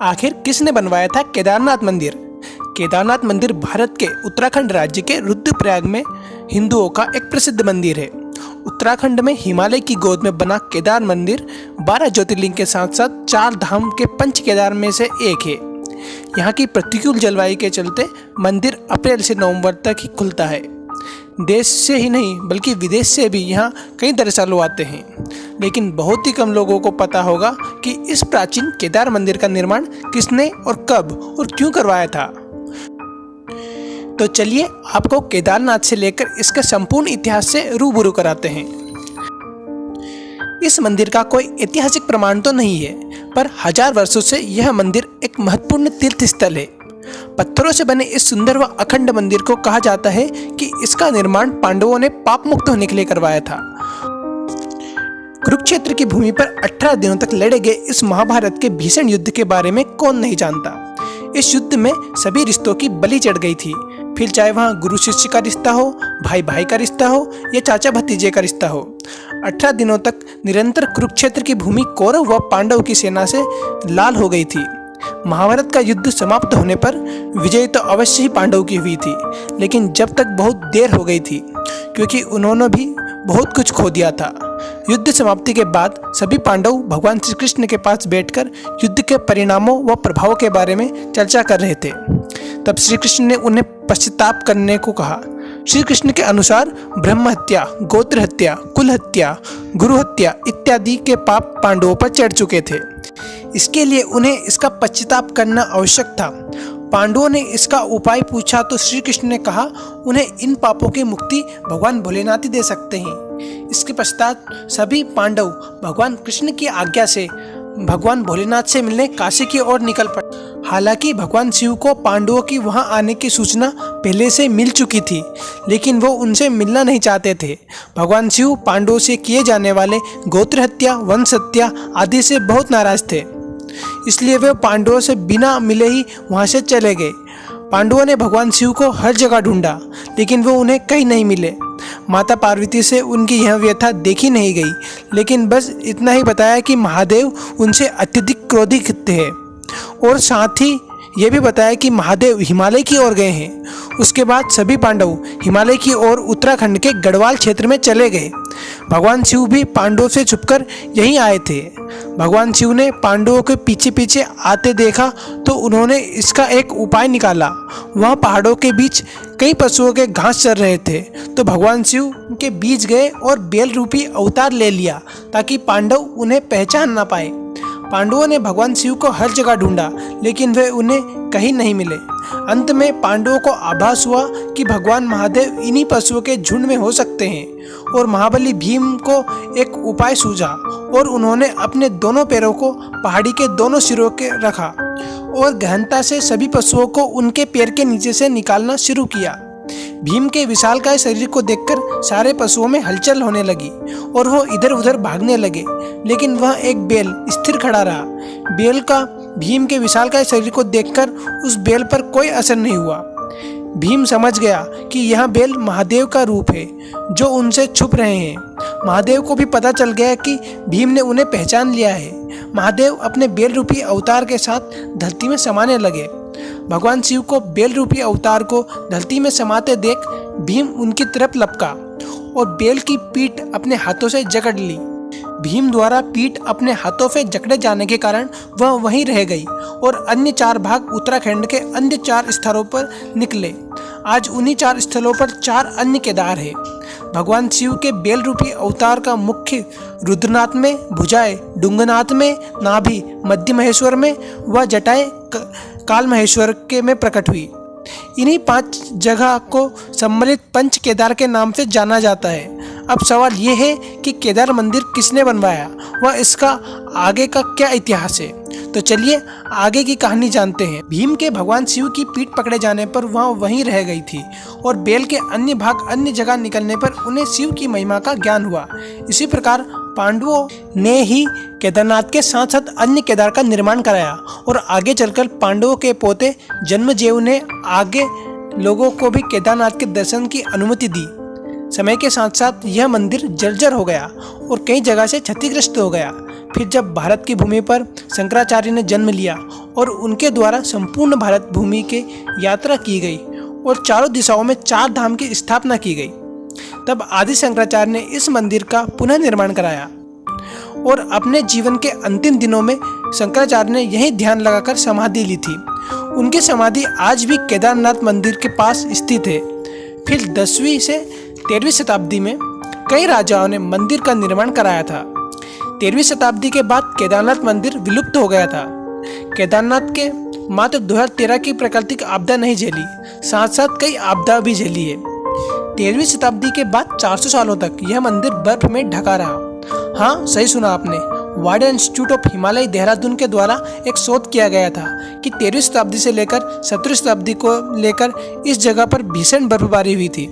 आखिर किसने बनवाया था केदारनाथ मंदिर? केदारनाथ मंदिर भारत के उत्तराखंड राज्य के रुद्रप्रयाग में हिंदुओं का एक प्रसिद्ध मंदिर है। उत्तराखंड में हिमालय की गोद में बना केदार मंदिर 12 ज्योतिर्लिंग के साथ साथ 4 धाम के पंच केदार में से एक है। यहाँ की प्रतिकूल जलवायु के चलते मंदिर अप्रैल से नवंबर तक ही खुलता है। देश से ही नहीं बल्कि विदेश से भी यहाँ कई श्रद्धालु आते हैं, लेकिन बहुत ही कम लोगों को पता होगा कि इस प्राचीन केदार मंदिर का निर्माण किसने और कब और क्यों करवाया था। तो चलिए आपको केदारनाथ से लेकर इसके संपूर्ण इतिहास से रूबरू कराते हैं। इस मंदिर का कोई ऐतिहासिक प्रमाण तो नहीं है, पर 1000 वर्षों से यह मंदिर एक महत्वपूर्ण तीर्थ स्थल है। पत्थरों से बने इस सुंदर व अखंड मंदिर को कहा जाता है कि इसका निर्माण पांडवों ने पाप मुक्त होने के लिए करवाया था। कुरुक्षेत्र की भूमि पर 18 दिनों तक लड़े गए इस महाभारत के भीषण युद्ध के बारे में कौन नहीं जानता। इस युद्ध में सभी रिश्तों की बलि चढ़ गई थी, फिर चाहे वहाँ गुरु शिष्य का रिश्ता हो, भाई भाई का रिश्ता हो या चाचा भतीजे का रिश्ता हो। 18 दिनों तक निरंतर कुरुक्षेत्र की भूमि कौरव व पांडव की सेना से लाल हो गई थी। महाभारत का युद्ध समाप्त होने पर विजय तो अवश्य ही पांडव की हुई थी, लेकिन जब तक बहुत देर हो गई थी, क्योंकि उन्होंने भी बहुत कुछ खो दिया था। युद्ध समाप्ति के बाद सभी पांडव भगवान श्री कृष्ण के पास बैठकर युद्ध के परिणामों व प्रभाव के बारे में चर्चा कर रहे थे। तब श्री कृष्ण ने उन्हें पश्चाताप करने को कहा। श्री कृष्ण के अनुसार ब्रह्म हत्या, गोत्र हत्या, कुल हत्या, गुरु हत्या इत्यादि के पाप पांडवों पर चढ़ चुके थे। इसके लिए उन्हें इसका पश्चाताप करना आवश्यक था। पांडवों ने इसका उपाय पूछा तो श्री कृष्ण ने कहा उन्हें इन पापों की मुक्ति भगवान भोलेनाथ ही दे सकते हैं। इसके पश्चात सभी पांडव भगवान कृष्ण की आज्ञा से भगवान भोलेनाथ से मिलने काशी की ओर निकल पड़े। हालांकि भगवान शिव को पांडवों की वहां आने की सूचना पहले से मिल चुकी थी, लेकिन वो उनसे मिलना नहीं चाहते थे। भगवान शिव पांडवों से किए जाने वाले गोत्र हत्या, वंश हत्या आदि से बहुत नाराज थे, इसलिए वे पांडवों से बिना मिले ही वहां से चले गए। पांडवों ने भगवान शिव को हर जगह ढूंढा, लेकिन वो उन्हें कहीं नहीं मिले। माता पार्वती से उनकी यह व्यथा देखी नहीं गई, लेकिन बस इतना ही बताया कि महादेव उनसे अत्यधिक क्रोधित थे और साथ ही ये भी बताया कि महादेव हिमालय की ओर गए हैं। उसके बाद सभी पांडव हिमालय की ओर उत्तराखंड के गढ़वाल क्षेत्र में चले गए। भगवान शिव भी पांडवों से छुपकर यहीं आए थे। भगवान शिव ने पांडवों के पीछे पीछे आते देखा तो उन्होंने इसका एक उपाय निकाला। वहाँ पहाड़ों के बीच कई पशुओं के घास चर रहे थे, तो भगवान शिव के बीच गए और बेल रूपी अवतार ले लिया ताकि पांडव उन्हें पहचान ना पाए। पांडवों ने भगवान शिव को हर जगह ढूंढा, लेकिन वे उन्हें कहीं नहीं मिले। अंत में पांडवों को आभास हुआ कि भगवान महादेव इन्हीं पशुओं के झुंड में हो सकते हैं, और महाबली भीम को एक उपाय सूझा और उन्होंने अपने दोनों पैरों को पहाड़ी के दोनों सिरों के रखा और गहनता से सभी पशुओं को उनके पैर के नीचे से निकालना शुरू किया। भीम के विशालकाय शरीर को देखकर सारे पशुओं में हलचल होने लगी और वो इधर उधर भागने लगे, लेकिन वह एक बैल स्थिर खड़ा रहा। बैल का भीम के विशालकाय शरीर को देखकर उस बैल पर कोई असर नहीं हुआ। भीम समझ गया कि यह बैल महादेव का रूप है जो उनसे छुप रहे हैं। महादेव को भी पता चल गया कि भीम ने उन्हें पहचान लिया है। महादेव अपने बैल रूपी अवतार के साथ धरती में समाने लगे। भगवान शिव को बैल रूपी अवतार को धरती में समाते देख भीम उनकी तरफ लपका और बैल की पीठ अपने हाथों से जकड़ ली। भीम द्वारा पीठ अपने हाथों से जकड़े जाने के कारण वह वहीं रह गई और अन्य 4 भाग उत्तराखंड के अन्य 4 स्थलों पर निकले। आज उन्हीं 4 स्थलों पर 4 अन्य केदार है। भगवान शिव के बैल रूपी अवतार का मुख्य रुद्रनाथ में, भुजाएं डुंगनाथ में, नाभि मध्य महेश्वर में व जटाएं काल महेश्वर के में प्रकट हुई। इन्हीं 5 जगह को सम्मिलित पंच केदार के नाम से जाना जाता है। अब सवाल ये है कि केदार मंदिर किसने बनवाया व इसका आगे का क्या इतिहास है। तो चलिए आगे की कहानी जानते हैं। भीम के भगवान शिव की पीठ पकड़े जाने पर वह वहीं रह गई थी और बैल के अन्य भाग अन्य जगह निकलने पर उन्हें शिव की महिमा का ज्ञान हुआ। इसी प्रकार पांडवों ने ही केदारनाथ के साथ साथ अन्य केदार का निर्माण कराया और आगे चलकर पांडवों के पोते जन्मजेव ने आगे लोगों को भी केदारनाथ के दर्शन की अनुमति दी। समय के साथ साथ यह मंदिर जर्जर हो गया और कई जगह से क्षतिग्रस्त हो गया। फिर जब भारत की भूमि पर शंकराचार्य ने जन्म लिया और उनके द्वारा संपूर्ण भारत भूमि के यात्रा की गई और चारों दिशाओं में 4 धाम की स्थापना की गई। तब आदि शंकराचार्य ने इस मंदिर का पुनः निर्माण कराया और अपने जीवन के अंतिम दिनों में शंकराचार्य ने यही ध्यान लगाकर समाधि ली थी। उनकी समाधि आज भी केदारनाथ मंदिर के पास स्थित है। फिर 10वीं से 13वीं शताब्दी में कई राजाओं ने मंदिर का निर्माण कराया था। 13वीं शताब्दी के बाद केदारनाथ मंदिर विलुप्त हो गया था। केदारनाथ के मात्र 2013 की प्राकृतिक आपदा नहीं झेली, साथ साथ कई आपदा भी झेली है। 13वीं शताब्दी के बाद 400 सालों तक यह मंदिर बर्फ में ढका रहा। हाँ, सही सुना आपने। वाडिया इंस्टीट्यूट ऑफ हिमालय देहरादून के द्वारा एक शोध किया गया था कि 13वीं शताब्दी से लेकर 17वीं शताब्दी को लेकर इस जगह पर भीषण बर्फबारी हुई थी,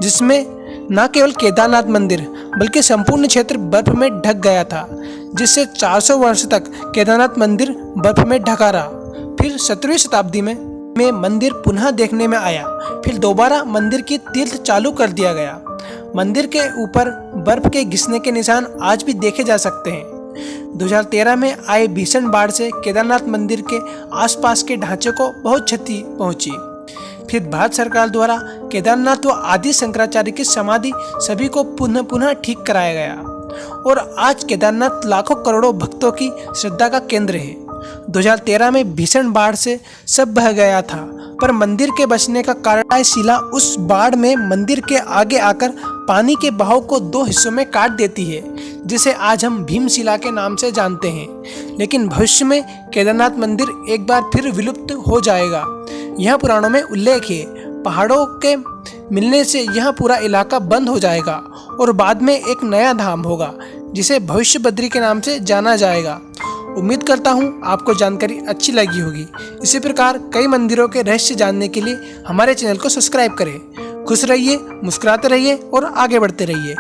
जिसमें न केवल केदारनाथ मंदिर बल्कि संपूर्ण क्षेत्र बर्फ में ढक गया था, जिससे 400 वर्ष तक केदारनाथ मंदिर बर्फ में ढका रहा। फिर 17वीं शताब्दी में मंदिर पुनः देखने में आया। फिर दोबारा मंदिर की तीर्थ चालू कर दिया गया। मंदिर के ऊपर बर्फ के घिसने के निशान आज भी देखे जा सकते हैं। 2013 में आए भीषण बाढ़ से केदारनाथ मंदिर के आसपास के ढांचे को बहुत क्षति पहुंची। फिर भारत सरकार द्वारा केदारनाथ व आदि शंकराचार्य की समाधि सभी को पुनः ठीक कराया गया और आज केदारनाथ लाखों करोड़ों भक्तों की श्रद्धा का केंद्र है। 2013 में भीषण बाढ़ से सब बह गया था, पर मंदिर के बचने का कारण शिला उस बाढ़ में मंदिर के आगे आकर पानी के बहाव को 2 हिस्सों में काट देती है, जिसे आज हम भीमशिला के नाम से जानते हैं। लेकिन भविष्य में केदारनाथ मंदिर एक बार फिर विलुप्त हो जाएगा। यह पुराणों में उल्लेख है। पहाड़ों के मिलने से यह पूरा इलाका बंद हो जाएगा और बाद में एक नया धाम होगा, जिसे भविष्य बद्री के नाम से जाना जाएगा। उम्मीद करता हूँ आपको जानकारी अच्छी लगी होगी। इसी प्रकार कई मंदिरों के रहस्य जानने के लिए हमारे चैनल को सब्सक्राइब करें। खुश रहिए, मुस्कुराते रहिए और आगे बढ़ते रहिए।